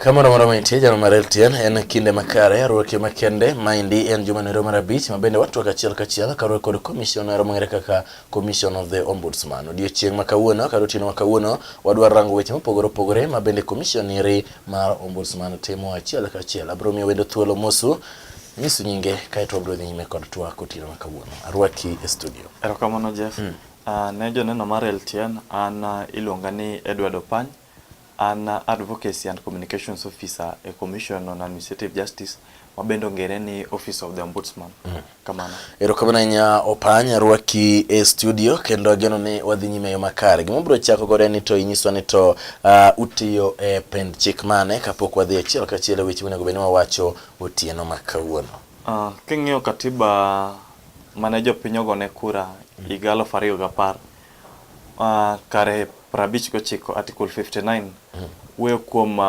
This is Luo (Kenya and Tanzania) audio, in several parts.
Kamoro moro mantie jano mareltien en kinde makare ruoke makende maindi en juma nero marabich mabende watu kachiel karo kod commissioner mongere kaka commission of the Ombudsman. Odiochieng' makawuono karo tino makawuono wadwar rango weche mopogore mabende commissioneri mar Ombudsman timo achiel kachiel. Abro miyo wendo thuolo mosu nyisu nyinge kaeto abro dhi nyime kod twak otino makawuono. Arwaki e studio. Erokamano Jeff. Ne joneno mareltien an iluonga ni Edward Opany. An Advocacy and Communications Officer a Commission on Administrative Justice mabendo ngere ni Office of the Ombudsman. Kamano. Erokamano nya Opany arwaki e studio kendo ageno ni wadhi nyime yo makare. Gima bro chako gore ni to inyiswa ni to utiyo e pend chik mane kapok wadhi achiel kachiel weche monego bed ni wawacho otieno makawuono. King'iyo katiba mane jopiny ogone kura higa 2010 kare 59 article 59 wuoyo kuom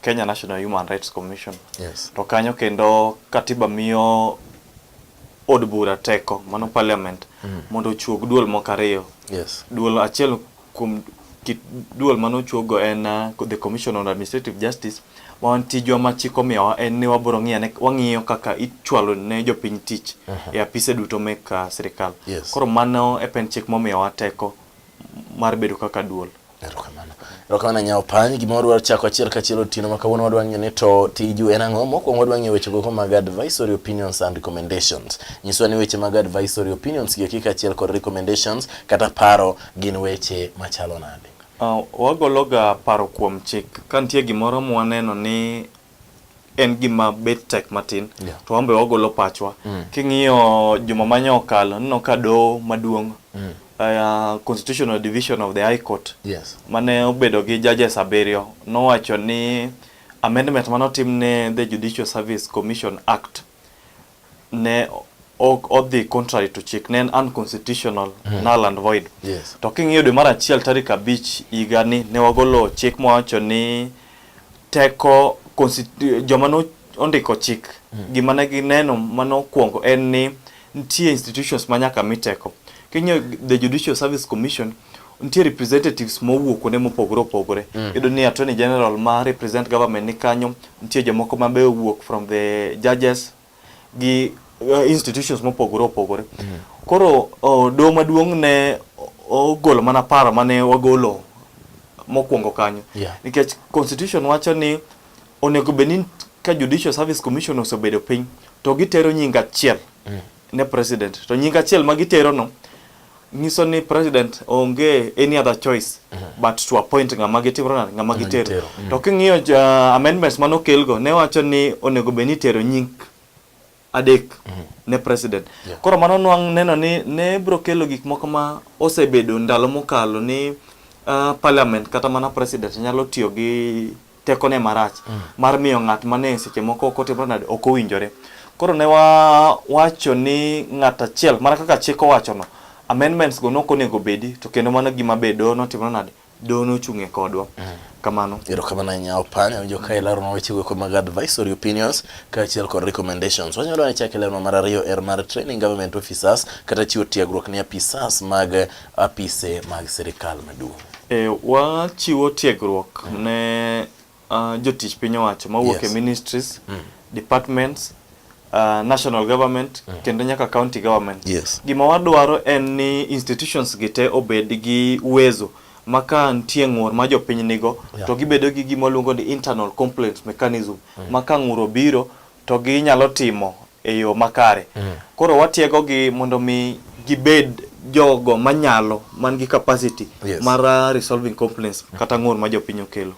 Kenya National Human Rights Commission. Yes. To kanyo kendo katiba miyo od bura teko mano parliament mondo ochuog duol moko ariyo. Yes. Duol achiel kuom duol mano chuogo en the Commission on Administrative Justice. Wan tijwa ma chiko miyo en ni wabro wang'iyo kaka ichwalo ne jopiny tich e apise duto mek sirikal. Yes. Koro mano e pen chik momiyo wateko mar bedo kaka duol. Erokamano nya Opany gima wadwaro chako achiel kachiel otieno makawuono wadwaro ng'eyo ni to tiju en ang'o. Mokwongo wadwaro ng'eyo weche go mag advisory opinions and recommendations. Nyiswa ni weche mag advisory opinions gi kika achiel kod recommendations kata paro gin weche machalo nade. Wagologa paro kuom chik kantie gimoro mwaneno ni en gima bet tek matin to wambe wagolo pachwa. King'iyo juma manyokalo nino ka doho maduong' Constitutional Division of the High Court. Yes. Mane obedo gi judges abiriyo nowacho ni amendment manotim ne the Judicial Service Commission Act ne odhi contrary to chik, ne unconstitutional, null and void. Yes. To king'iyo dwe mar achiel tarik 5 higani ne wagolo chik mowacho ni teko joma no ondiko chik gima ne gineno mano kuongo en ni nitie institutions manyaka miteko. King'iyo the Judicial Service Commission nitie representatives mowuok kuonde mopogore. Iyudo ni Attorney General ma represent government ni kanyo, nitie jomoko mabe owuok from the judges gi institutions mopogore. Koro doho maduong' ne ogolo mana paro mane wagolo mokwongo kanyo. Nikech constitution wacho ni onego bedni ka Judicial Service Commission osebedo piny to gitero nying achiel ne president. To nying achiel ma gitero no nyiso ni president onge any other choice but to appoint ng'ama gitero. To king'iyo amendments manokelgo ne wacho ni onego bedni tero nying adek ne president. Koro mano nwang' neno ni ne bro kelo gik moko ma osebedo ndalo mokalo ni parliament kata mana president nyalo tiyo gi teko ne marach mar miyo ng'at mane seche moko ok owinjore. Koro ne wacho ni ng'at achiel mana kaka chik owacho no amendments go nok onego bedi to kendo mano gima bedo notimore nade dono chung'e kodwa. Kamano. Erokamano nya Opany awinjo ka ilaro na weche go mag advisory opinions ka achiel kod recommendations. Wanyalo ni chake lero mar ariyo mar training government officers kata chiwo tiegruok ne apisas mag apise mag sirikal maduong'. Wachiwo tiegruok ne jotich piny owacho mawuok e ministries, departments, national government kendo nyaka county government. Gima wadwaro en ni institutions gite obed gi uwezo maka nitie ng'ur ma jopiny nigo to gibedo gi gima luongo ni internal complaint mechanism maka ng'ur obiro to ginyalo timo e yo makare. Koro watiego gi mondo mi gibed jogo manyalo man gi capacity mar resolving complaints kata ng'ur ma jopiny okelo.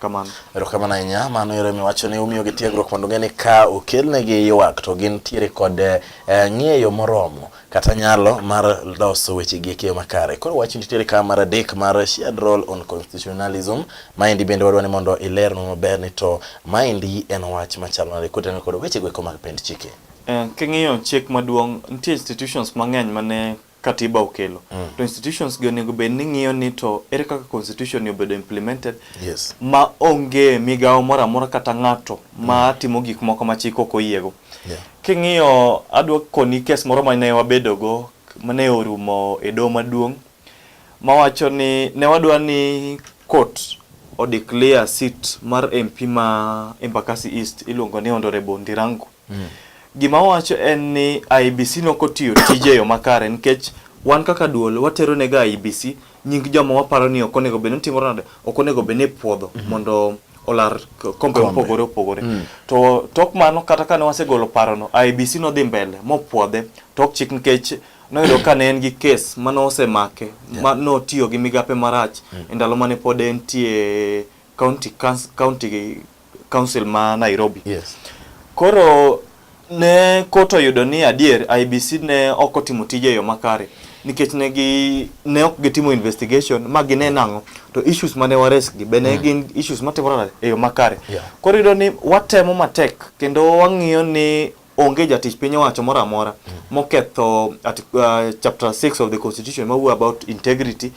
Kamano. Erokamano nya mano yore miwacho ni umiyo gi tiegruok mondo ng'e ni ka okelnegi ywak to gin tiere kod ng'eyo moromo kata nyalo mar loso weche gi e yo makare. Koro wach nitiere ka mar adek mar shared role on constitutionalism. Maendi bende wadwani mondo ilerno maber ni to maendi en wach machalo nade kotene kod weche go mag pend chike. King'iyo chik maduong' nitie institutions mang'eny mane katiba okelo. To institutions go onego bed ni ng'iyo ni to ere kaka constitution obedo implemented ma onge migawo moro amora kata ng'ato ma timo gik moko ma chik ok oyiego. King'iyo adwa koni kes moro mane wabedo go mane orumo e doho maduong' mawacho ni ne wadwa ni court declare seat mar MP ma Embakasi East iluongo ni Honorable Ndirangu. Gima wacho en ni IEBC nokotiyo tije yo makare nikech wan kaka duol watero nega IEBC nying joma waparo ni okonego bed timoro nade okonego bed ni puodho mondo olar kombe opogore. To tok mano kata kane wasegolo paro no IEBC no dhi mbele mopuodhe tok chik nikech noyudo ka ne en gi case mano osemake no tiyo gi migape marach ndalo mane pod entie county council ma Nairobi. Koro ne koto yudo ni adier IEBC ne okotimo tije yo makare nikech ne ok gitimo investigation ma ginenango to issues mane wares gi bene gin issues matimore e yo makare. Koro yudo ni watemo matek kendo wang'iyo ni onge jatich piny owacho moro amora moketho chapter 6 of the constitution ma about integrity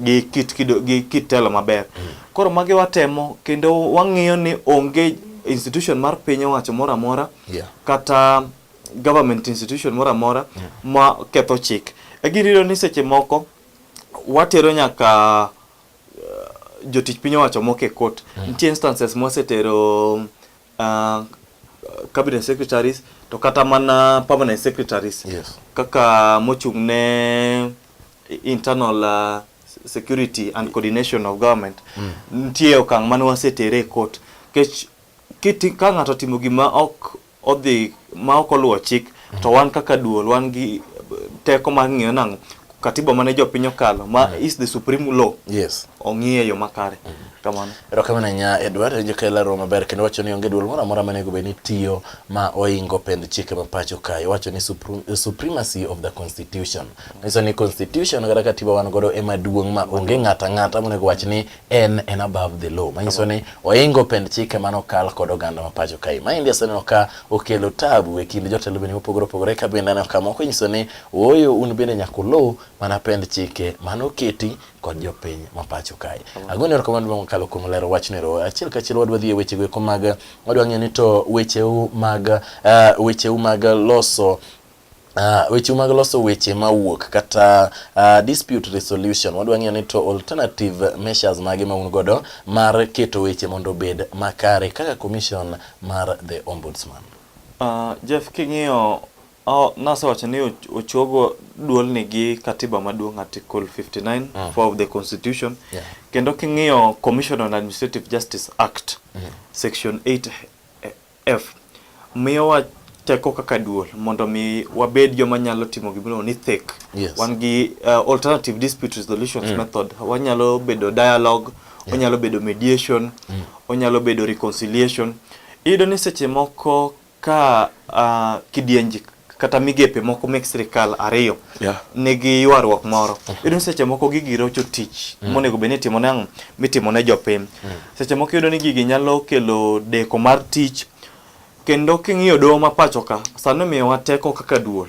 gi kit telo maber. Koro magi watemo kendo wang'iyo ni onge institution mar piny owacho moro amora kata government institution moro amora ma ketho chik. Egiriro ni seche moko watero nyaka jotich piny owacho moke court. Nitie instances mosetero cabinet secretaries to kata mana permanent secretaries kaka mochung ne internal security and coordination of government. Nitie okang' mane wasetere court kech kiti ka ng'ato timo gima ok odhi ma ok oluwo chik to wan kaka duol wan gi teko mar ng'iyo nang'o katiba mane jopiny okalo ma is the supreme law ong'iye yo makare. Kamano erokamano nya Edward jokela ro maber kendo wacho ni onge duol moro amora manego bed ni tiyo ma oingo pend chike ma pacho kae. Wacho ni supremacy of the constitution. Niso ni constitution kata katiba wan godo ema duong' ma onge ng'ata monego wach ni en above the law. Manyiso ni oingo pend chike mano kal kod oganda ma pacho kae. Ma india sene ka okelo tabu e kind jotelo bende opogore ka bende na kama ko nyiso ni oyo un bende nyakulo mana pend chike mano keti kod jopiny ma pacho kae. Agoni erokamano kalo kuom lero wach nero achiel kachiel wadwa dhi e weche go mag wadwa ng'e ni to weche mag loso weche mawuok kata dispute resolution. Wadwa ng'e ni to alternative measures mage ma un godo mar keto weche mondo bed makare kaka commission mar the Ombudsman. Jeff king'iyo nasewacho ni ochogo duol nigi katiba maduong' article 59 of the constitution. Kendo king'iyo Commission on Administrative Justice Act section 8F miyowa teko kaka duol mondo mi wabed joma nyalo timo gimoro ni thick. Wan gi alternative dispute resolution method. Wanyalo bedo dialogue, wanyalo bedo mediation, wanyalo bedo reconciliation. Iyudo ni seche moko ka kidienji kata migepe moko mek sirikal ariyo nigi ywaruok moro. Iyudo seche moko gigi rocho tich monego bed ni timo nang'o mitimo ne jopiny. Seche moko iyudo ni gigi nyalo kelo deko mar tich kendo king'iyo doho ma pacho ka sano miyo wateko kaka duol.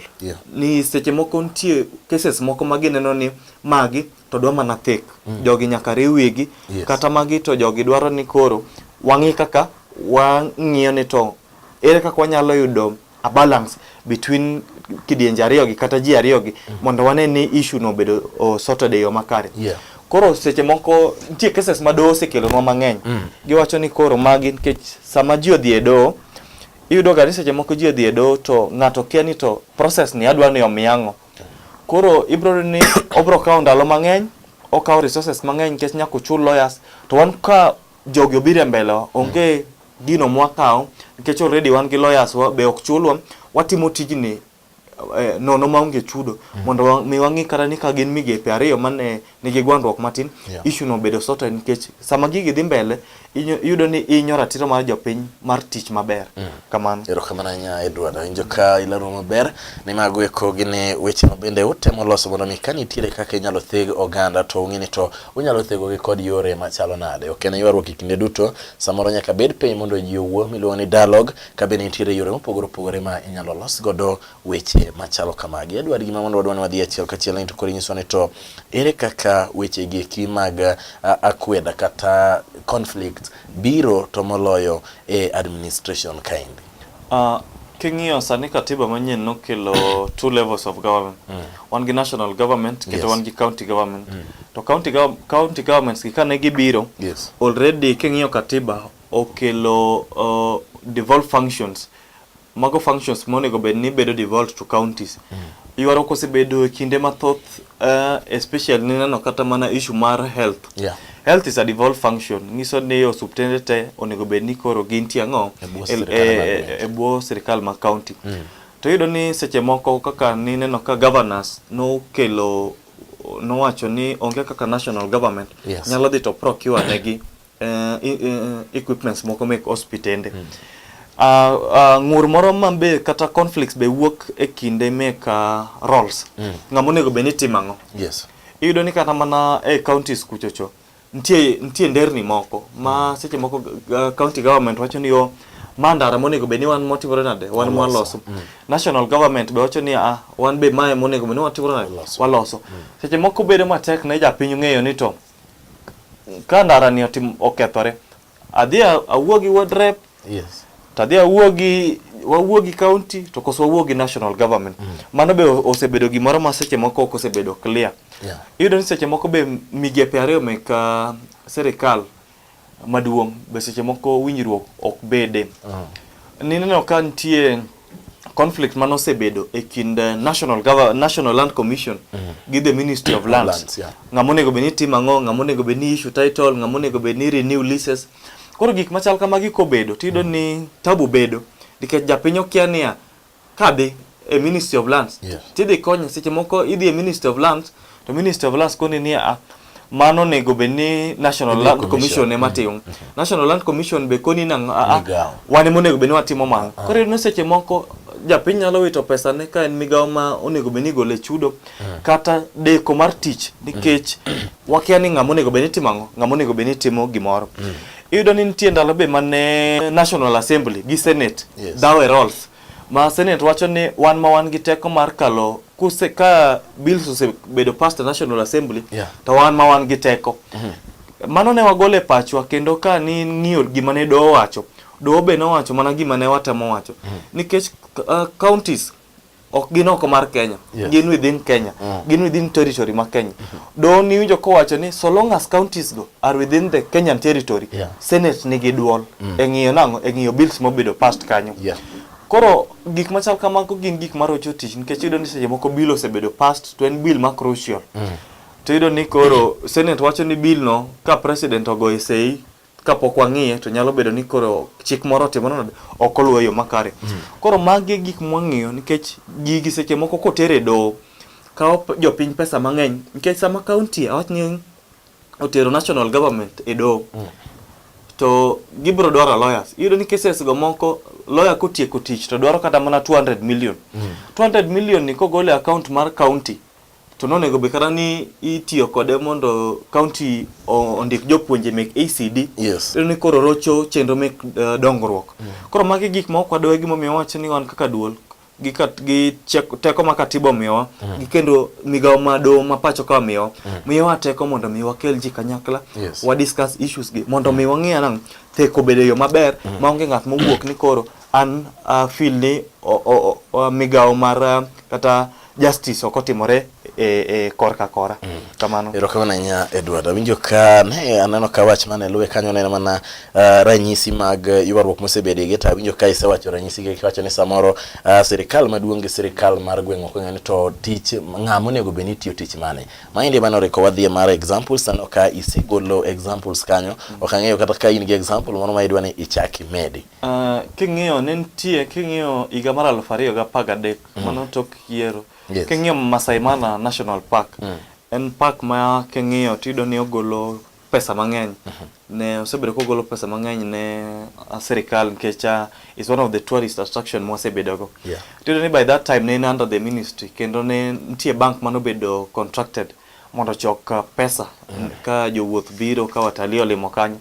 Ni seche moko nitie cases moko magineno ni magi to dwa mana thick jogi nyaka riw wigi kata magi to jogi dwaro ni koro wang'i kaka wang'iyo ni to ere kaka wanyalo yudo a balance between kidienje ariyo gi kata ji ariyo gi mondo wane ni issue no bedo sorted e yo makare. Koro seche moko nitie cases ma doho osekelo nwa mang'eny. Giwacho ni koro magi nikech sama ji odhi e doho iyudo ga ni seche moko ji odhi e doho to ng'ato kia ni to process ni adwa ni omiyang'o. Koro ibro ni obro kawo ndalo mang'eny, okawo resources mang'eny nikech nyaka ochul lawyers. To wan ka jogi obiro mbele onge gino mwakawo nikech already wan gi lawyers be ok chulwa, watimo tijni nono maonge chudo mondo mi wang'i kata ni ka gin migepe ariyo mane nigi gwandruok matin issue no bedo sorted nikech sama gigi dhi mbele iyudo ni inyo ratiro mar jopiny mar tich maber. Kamano erokamano nya Edward injo ka ilaro maber ni mago eko gine weche mabende utemo loso mondo mi kanitiere kaka inyalo theg oganda to ung'ini to unyalo thego gi kod yore machalo nade. Ok en ywaruok kinde duto samoro nyaka bed piny mondo ji owuo miluongo ni dialogue ka bende nitiere yore mopogore ma inyalo los godo weche machalo kamagi. Edward gima mondo wadwa ni wadhi achiel kachiel ni to koro nyiso ni to ere kaka weche gi eki mag akweda kata conflict biro to moloyo e administration kind. King'iyo sani katiba manyien nokelo two levels of government. One gi national government kendo one gi county government. to county governments kane gibiro Yes. already king'iyo katiba okelo devolved functions. Mago functions monego bed ni bedo devolved to counties. Yuaro kosebedo e kinde mathoth, especially nineno kata mana issue mar health. Yeah. Health is a devolved function. Ngiso ni osuptende te onego bed ni koro gintie ang'o e bwo sirikal ma county. To yudo ni seche moko kaka nineno ka governors nowacho ni onge kaka national government nyalo dhi to procure negi equipments moko mek hospitende. Ngur moro mambe kata conflicts be wuok e kinde mek roles. Ngamonego be ni timango. Yes. Iyudo ni kata mana e counties kuchocho ntie nderni moko ma seche moko county government wacho ni mandara monego be ni wan motimore nade wan waloso. National government be wacho ni wan be mae monego be ni watimore nade waloso. Seche moko bedo matek ne japiny ng'eyo ni to ka ndara ni okethore adhi awuogi ward rep. Yes. Tadhi wawuogi county to koso wawuogi national government. Mano be osebedo gimoro ma seche moko osebedo clear. Yeah. Iyudo ni seche moko be migepe ariyo mek serikal maduong' be seche moko winjruok ok bede. Nineno ka nitie conflict manosebedo e kind National Land Commission gi the Ministry of Lands. Ngamonego be ni timango, ngamonego be ni issue title, ngamonego be ni renew leases. Koro gik machal kamagi kobedo tido ni tabu bedo nikech japiny okia niya kadhi e Ministry of Lands. Tidhi konyo seche moko idhi e Ministry of Lands to Ministry of Lands koni niya mano nego be ni National Land Commission ema timo. National Land Commission be koni nang wane monego be ni watimo mano. Koro no seche moko japiny nyalo wito pesa ne ka en migawo ma onego be ni gole chudo kata deko mar tich nikech wakia ni ngamonego be ni timango, ngamonego be ni timo gimoro. Iyudo ni nitie ndalo be mane National Assembly gi Senate dawe roles. Ma Senate wacho ni wan ma wan gi teko mar kalo ka bills osebedo passed National Assembly to wan ma wan gi teko. Mano ne wagole pachwa kendo ka ni ng'iyo gima ne doho wacho. Doho be nowacho mana gima ne watemo wacho. Nikech counties ok gin oko mar Kenya, gin within Kenya, gin within territory ma Kenya. Do ni winjo ko wacho ni so long as counties go are within the Kenyan territory, Senate nigi duol e ng'iyo nango, e ng'iyo bills mobedo passed kanyo. Koro gik machal kamago gin gik marocho tich nikech iyudo ni seche moko bill osebedo passed to en bill ma crucial. To iyudo ni koro Senate wacho ni bill no ka president ogoye sei kapok wang'iye to nyalo bedo ni koro chik moro timo ok oluwo yo makare. Koro magi gik mwang'iyo nikech gigi seche moko kotere do kawo jopiny pesa mang'eny nikech sama county awach ni otero national government e do to gibro dwaro lawyers. Iyudo ni cases go moko lawyer kotieko tich to dwaro kata mana 200 million. 200 million ni kogole account mar county to nonego be kata ni itiyo kode mondo county ondik jopuonje mek ACD. Ni koro rocho chenro mek dongruok. Koro magi gik ma ok wadwa gimo miyo wacho ni wan kaka duol gi teko ma katiba miyowa gi kendo migawo mado ma pacho ka miyowa teko mondo mi wakel ji kanyakla wa discuss issues gi mondo mi wang'iya nang teko bedo yo maber maonge ng'at mowuok ni koro an feel ni migawo mar kata justice okotimore korka kora. Kamano. Erokamano nya Edward. Awinjo ka ne aneno ka wach mane luwe kanyo ne mana ranyisi mag ywaruok mosebede gi ta awinjo ka isewacho ranyisi gi wacho ni samoro sirikal maduong' gi sirikal mar gweng'o ko ng'ani to tich ng'amo nego be ni tiyo tich mane. Maindi manore ko wadhi mar examples ano ka isigolo examples kanyo okang'eyo kata ka in gi example moro ma idwa ni ichaki medi. King'iyo ne nitie king'iyo higa mar 2013 mano tok yiero. King'iyo Masai Mara National Park en park ma king'iyo tido ni ogolo pesa mang'eny ne osebedo kogolo pesa mang'eny ne serikal nikech is one of the tourist attraction mosebedo go. Tido ni by that time ne under the ministry kendo ne nitie bank manobedo contracted mondo chok pesa ka jowuoth biro ka watalii olimo kanyo.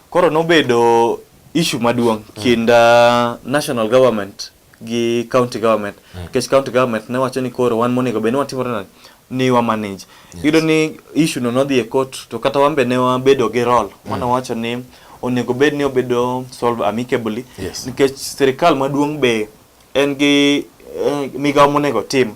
Koro nobedo issue maduong' kinda national government gi county government. Because county government ne wacho ni koro wan monego be ni watimore ni wa manage. Iyudo ni issue no nodhi e court to kata wambe ne wabedo gi role mana wacho ni onego bed ni obedo solve amicably nikech serikal maduong' be en gi migawo monego tim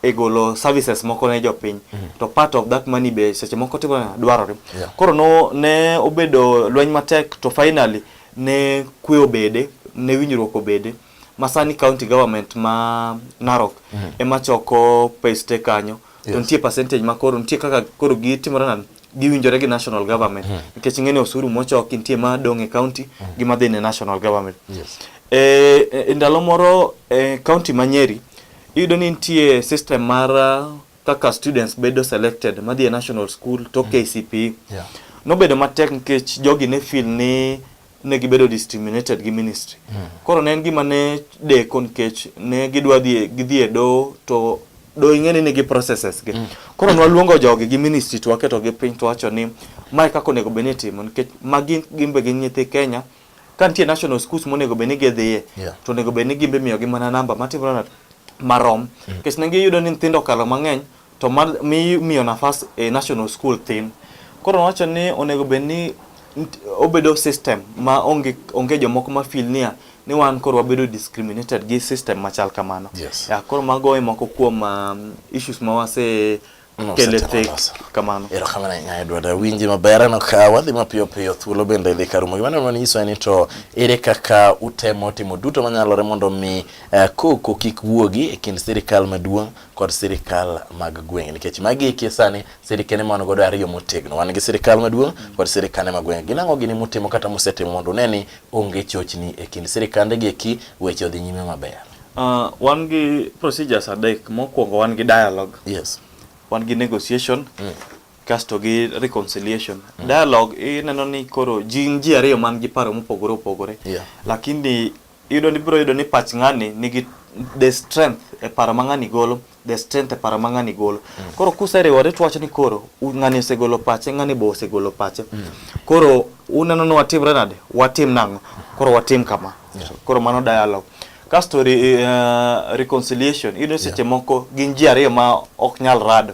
egolo services moko ne jopiny to part of that money be seche moko timo dwarore koro ne obedo lweny matek to finally ne kwe obede ne winjruok obede masani county government ma Narok ema choko peste kanyo to nitie percentage ma koro nitie kaka koro gitimore nan giwinjore gi national government nikech ng'ene osuru mochoki nitie ma dong' e county gi ma dhi ne national government. Ndalo moro county ma Nyeri iyudo ni nitie system mar kaka students bedo selected madhi e national school to KCPE nobedo matek nikech jogi ne feel ni ne gibedo discriminated gi ministry koro ne en gima ne deko nikech ne gidwa gidhi e do to do ing'eni nigi processes gi koro nwaluongo jogi gi ministry to waketo gi piny to wacho ni mae kako nego beni timo nikech magi gimbe gi nyithi Kenya ka nitie national schools monego beni gedhiye to nego beni gimbe miyo gi mana namba matimore marom nikech ne giyudo ni nyithindo kalo mang'eny to miyo nafas e national school thin koro wacho ni onego beni obedo system ma onge jomoko ma feel ni wan koro wabedo discriminated gi system machal kamano koro mago moko kuom issues ma wase kele tek kamano ero kamana nya Edward winji maber no ka wadhi mapiyo thuolo bende dhi karumo gimana ni iso ni to ere kaka utemo timo duto manyalore mondo mi koko kik wuogi e kind sirikal maduong' kod sirikal mag gweng' nikech magi kisani sirikane mano godo ariyo motegno wan gi sirikal maduong' kod sirikane mag gweng' ginang'o gini mutimo kata musetimo mondo neni onge chochni e kind sirikande gi eki weche odhi nyime maber. Wan gi procedures adek mokwongo wan gi dialogue wan gi negotiation kasto gi reconciliation dialogue ineno ni koro ji ariyo man gi paro mopogore lakini iyudo ni biro yudo ni pach ng'ani nigi the strength e paro mang'ani golo koro kuseriwore to wacho ni koro ng'ani osegolo pache ng'ani bo osegolo pache koro uneno ni watimre nade watim nang'o koro watim kama koro mano dialogue kasto reconciliation iyudo seche moko gin ji ariyo ma ok nyal rado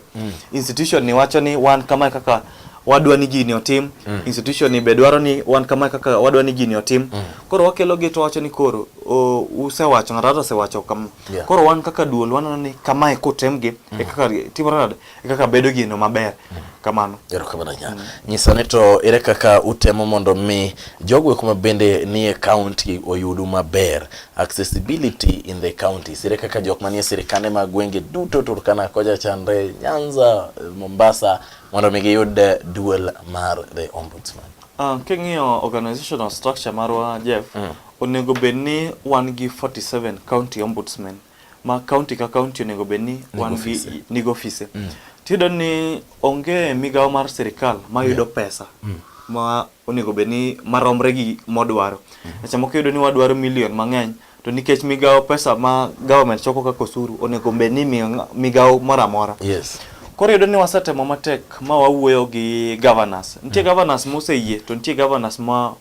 institution ni wacho ni wan kama kaka wadwa ni gini otim institution ni be dwaro ni wan kama kaka wadwa ni gini otim koro wakelo gi to wacho ni koro usewacho ng'ato osewacho kama koro wan kaka duol waneno ni kama e kotem gi e kaka timore e kaka bedo gino maber kamano ero kamana nya nyisane to ere kaka utemo mondo mi jogwe kuma bende ni e county oyudu maber accessibility in the counties ere kaka jok manie sirikane mag gwenge duto Turkana koja Chandre Nyanza Mombasa mondo mi giyud dual mar the ombudsman. King'iyo organizational structure marwa Jeff onego bedni wan gi 47 county ombudsman ma county ka county onego bedni wan gi nigo office tido ni onge migawo mar sirikal ma yudo pesa ma onego bedni maromre gi modwaro acha moko yudo ni wadwaro million mang'eny to nikech migawo pesa ma government choko kaka osuru onego bedni migawo moramora koro yudo ni wasetemo matek ma wawuoyo gi governors nitie governors moseyie to nitie governors ma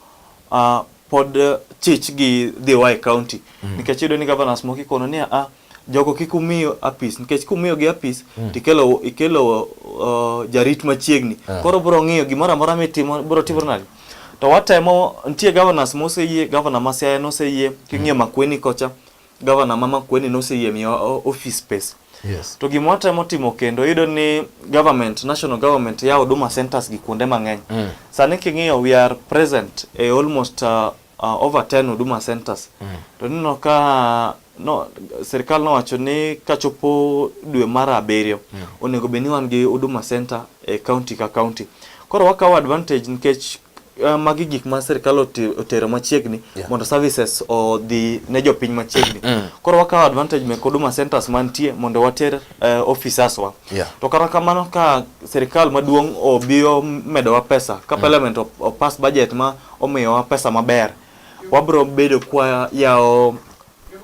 pod chich gi dhiwa e county nikech yudo ni governors moko ikono ni jogo kik umiyo apis nikech kumiyo gi apis ikelo jarit machiegni koro bro ng'iyo gimoro amora mitimo bro timore nade to watemo nitie governors moseyie governor ma Siaya noseyie king'iyo Makueni kocha governor ma Makueni noseyie miyo office space to gimotemo timo kendo yudo ni national government ya Huduma centers gi kuonde mang'eny sani king'iyo we are present almost over 10 Huduma centers to nino ka serikal nowacho ni kachopo dwe mar 7 onego beni wan gi Huduma center e county ka county koro wakawo advantage nikech magi gik ma serikal otero machiegni mondo services odhi ne jopiny machiegni koro wakawo advantage me Huduma centers mantie mondo water officers wa to kata kamano ka serikal maduong' obiyo medo wa pesa ka parliament pass budget ma omiyo wa pesa maber wabro bedo kwa yao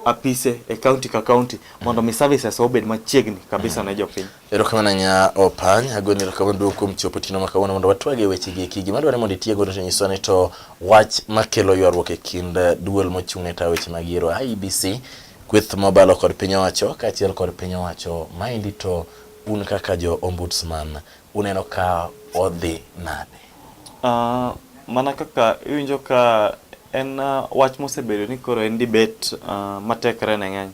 apise e county ka county mondo mi services obed machiegni kabisa na jopiny. Ero kamana nya Opany agoni rekomendo kuom chopo tino makawono mondo watwage weche gi kigi madware mondo itiego to nyisone to wach makelo ywaruok e kind duol mochung'e ta weche mag yiero IEBC kweth mobalo kod piny owacho kaachiel kod piny owacho maendi to un kaka jo ombudsman uneno ka odhi nade? Mana kaka iwinjo ka en wach mosebedo ni koro en debate matekre ne ng'eny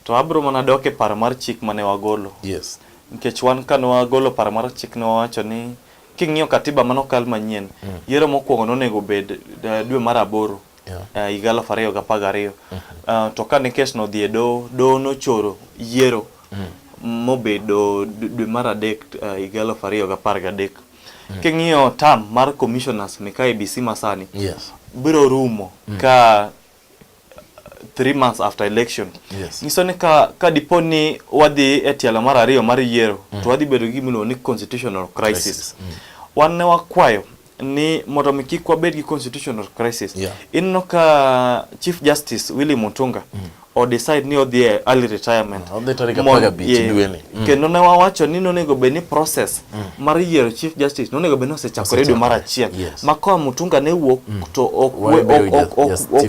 to abro mana doke paro mar chik mane wagolo. Yes. Nikech wan kane wagolo paro mar chik ne wawacho ni king'iyo katiba manokal manyien, yiero mokwongo nonego bed dwe mar 8 higa 2012. To kane kes nodhi e doho nochoro yiero mobedo dwe mar 3 higa 2013. King'iyo term mar commissioners ni ka IEBC masani, biro rumo ka 3 months after election. Niso ni ka diponi wadhi e tielo mar 2 mar yiero, to wadhi bedo gi miluongo ni constitutional crisis. Wan ne wakwayo ni mondo mi kik wabed gi constitutional crisis. Inno ka Chief Justice Willy Mutunga o decide ni odhi e early retirement. Kendo ne wawacho ni nonego bed ni process mar yiero Chief Justice nonego bed ni osechakore dwe mar 1. Ma ka Mutunga ne wuok to ok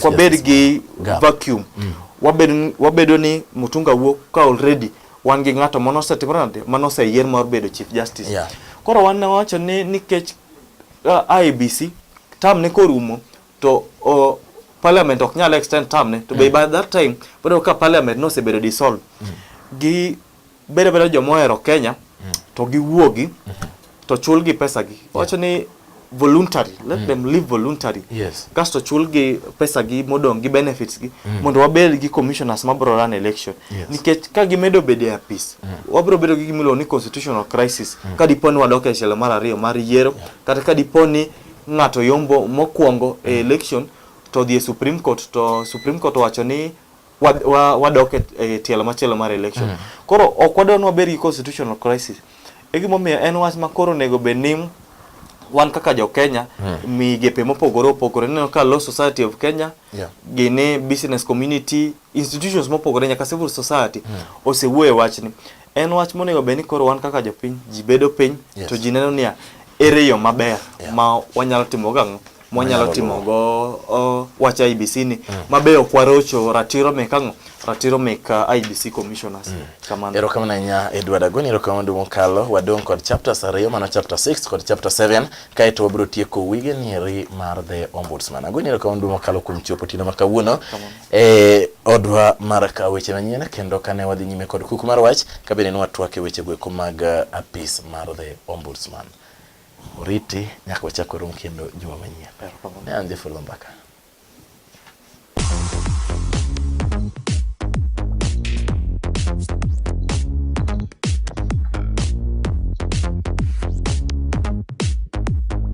wabed gi vacuum. Wabedo ni Mutunga wuok ka already wan gi ng'ato manoseyier mar bedo Chief Justice. Koro wan ne wacho ni nikech IEBC term ne korumo to parliament ok nyal extend term ne to by that time pero ka parliament no sebedo dissolved gi bedo jomohero Kenya to giwuogi to chulgi pesa gi. Wacho ni voluntary, let them live voluntary. Kasto chulgi pesa gi modong gi benefits gi mondo wabed gi commissioners mabro run election. Nikech ka gimedo bede a peace, wabro bedo gi gimilo ni constitutional crisis ka diponi wadoke tielo mar 2 mar yiero, kata ka diponi ng'ato yombo mokwongo e election to the Supreme Court, to Supreme Court wacho ni wadoke tielo machielo mar election. Koro ok wadon wabed gi constitutional crisis. Egimomiyo en wach makoro nego benim wan kaka jo Kenya migepe mopogore opogore, neno ka Law Society of Kenya, gine business community, institutions mopogore nyaka civil society osewuoye wachni. En wach monego beni koro wan kaka jopiny ji bedo piny to ji neno niya ere yo maber ma wanyalo timo gang'o, mwanyalo timo go wach IEBC ni mabe okwarocho ratiro mekang'o, ratiro meka IEBC commissioners. Kamano. Ero kamana nya Edward Agoni, ero kamano mokalo wadong kod chapters 2 mana chapter 6 kod chapter 7 kaeto wabro tieko wige nieri mar the Ombudsman. Agoni ero kamano mokalo kuom chopo tino makawuono odwa mar ka weche manyien kendo kane wadhi nyime kod kuku mar wach kabene ni watwake weche gweko mag apis mar the Ombudsman. Oriti nyaka wachako rum kendo juma manyien. Ne ande Mbaka.